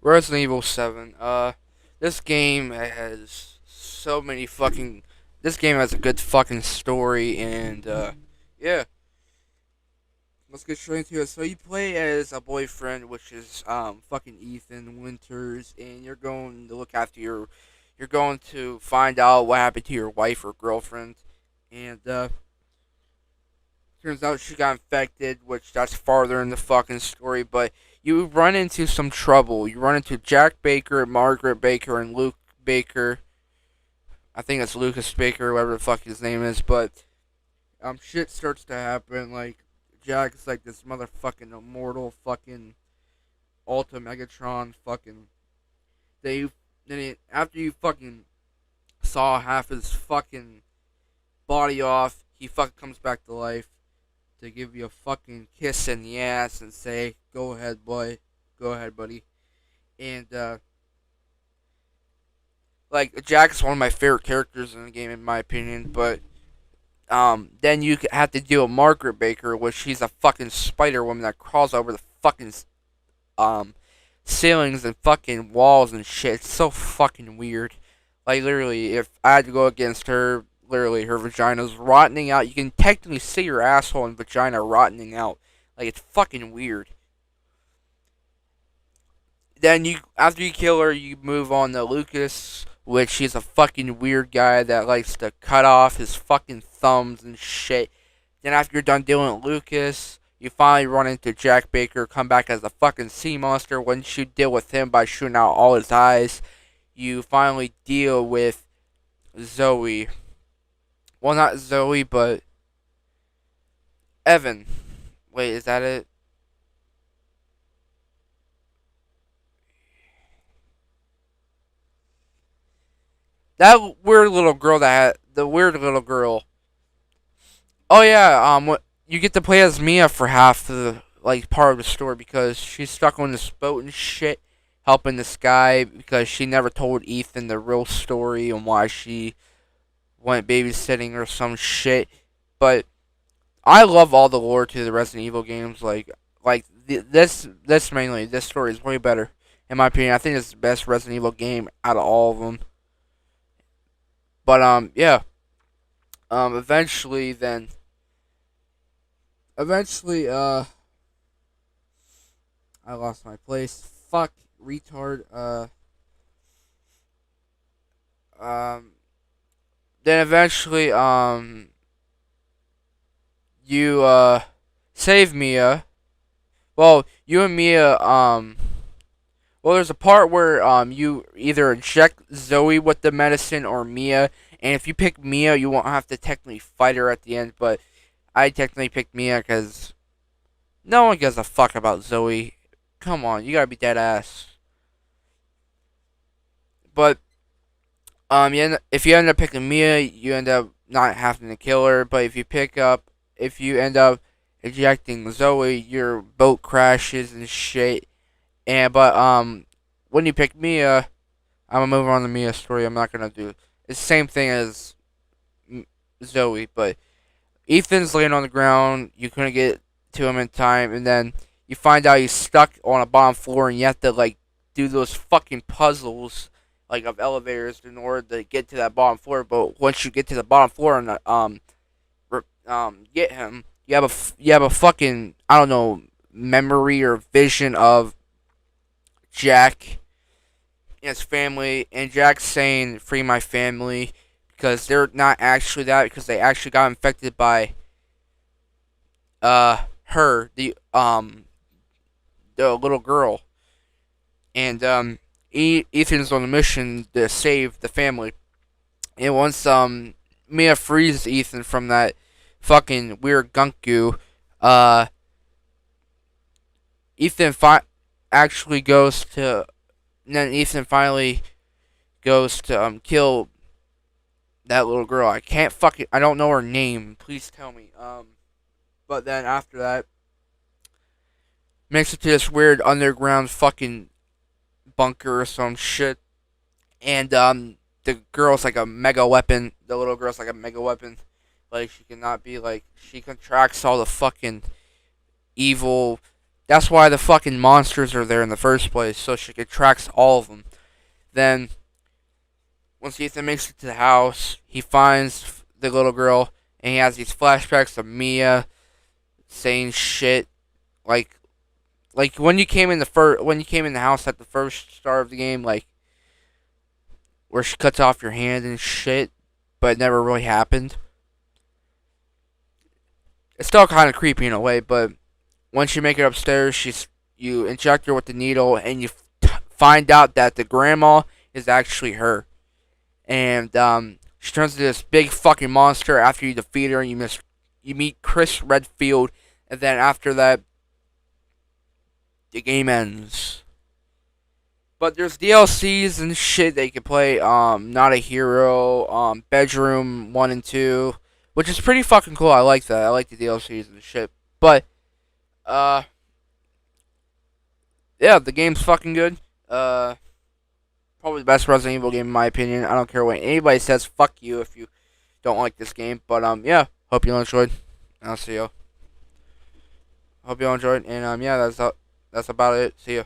Resident Evil 7. This game has so many fucking. This game has a good fucking story, and yeah. Let's get straight into it. So you play as a boyfriend, which is fucking Ethan Winters, and you're going to look after your. You're going to find out what happened to your wife or girlfriend, and turns out she got infected, which that's farther in the fucking story. But you run into some trouble. You run into Jack Baker, Margaret Baker, and Luke Baker. I think it's Lucas Baker, whatever the fuck his name is. But shit starts to happen. Like Jack's like this motherfucking immortal fucking Ultra Megatron fucking. After you fucking saw half his fucking body off, he fucking comes back to life to give you a fucking kiss in the ass and say, "Go ahead, boy. Go ahead, buddy." And like Jack's one of my favorite characters in the game, in my opinion. But then you have to deal with Margaret Baker, which she's a fucking Spider Woman that crawls over the fucking um ceilings and fucking walls and shit. It's so fucking weird. Like literally, if I had to go against her, literally her vagina's rotting out. You can technically see her asshole and vagina rotting out. Like it's fucking weird. Then you, after you kill her, you move on to Lucas, which he's a fucking weird guy that likes to cut off his fucking thumbs and shit. Then after you're done dealing with Lucas, you finally run into Jack Baker, come back as a fucking sea monster. Once you deal with him by shooting out all his eyes, you finally deal with Zoe. Well, not Zoe, but Evan. Wait, is that it? That weird little girl that had the weird little girl. Oh yeah, you get to play as Mia for half the like part of the story because she's stuck on this boat and shit, helping this guy because she never told Ethan the real story and why she went babysitting or some shit. But I love all the lore to the Resident Evil games. This mainly this story is way better in my opinion. I think it's the best Resident Evil game out of all of them. But yeah. Eventually then eventually I lost my place. Fuck retard. Um then eventually you save Mia. Well, you and Mia well, there's a part where you either inject Zoe with the medicine or Mia, and if you pick Mia, you won't have to technically fight her at the end. But I technically picked Mia because no one gives a fuck about Zoe. Come on, you gotta be dead ass. But if you end up picking Mia, you end up not having to kill her. But if you end up ejecting Zoe, your boat crashes and shit. And but when you pick Mia, I'm gonna move on to Mia's story. I'm not gonna do it's the same thing as Zoe, but Ethan's laying on the ground. You couldn't get to him in time, and then you find out he's stuck on a bottom floor, and you have to like do those fucking puzzles like of elevators in order to get to that bottom floor. But once you get to the bottom floor and get him, you have a fucking I don't know memory or vision of Jack and his family, and Jack's saying "free my family" because they're not actually that because they actually got infected by her the little girl, and Ethan's on a mission to save the family. And once Mia frees Ethan from that fucking weird gunk goo, uh Ethan actually goes to and then Ethan finally goes to kill that little girl. I don't know her name. Please tell me. But then after that, makes it to this weird underground fucking bunker or some shit, and the girl's like a mega weapon. The little girl's like a mega weapon. Like she cannot be like she contracts all the fucking evil That's why the fucking monsters are there in the first place, so she attracts all of them. Then, once Ethan makes it to the house, he finds the little girl, and he has these flashbacks of Mia saying shit like when you came in the house at the first start of the game, like where she cuts off your hand and shit, but it never really happened. It's still kind of creepy in a way, but once you make it upstairs, you inject her with the needle, and you find out that the grandma is actually her, and she turns into this big fucking monster after you defeat her, and you meet Chris Redfield, and then after that, the game ends. But there's DLCs and shit that you can play. Not a Hero, Bedroom 1 and 2, which is pretty fucking cool. I like that. I like the DLCs and shit. But uh, yeah, the game's fucking good. Probably the best Resident Evil game in my opinion. I don't care what anybody says. Fuck you if you don't like this game. But yeah, hope you all enjoyed. I'll see you. Hope you all enjoyed. And yeah, that's about it. See ya.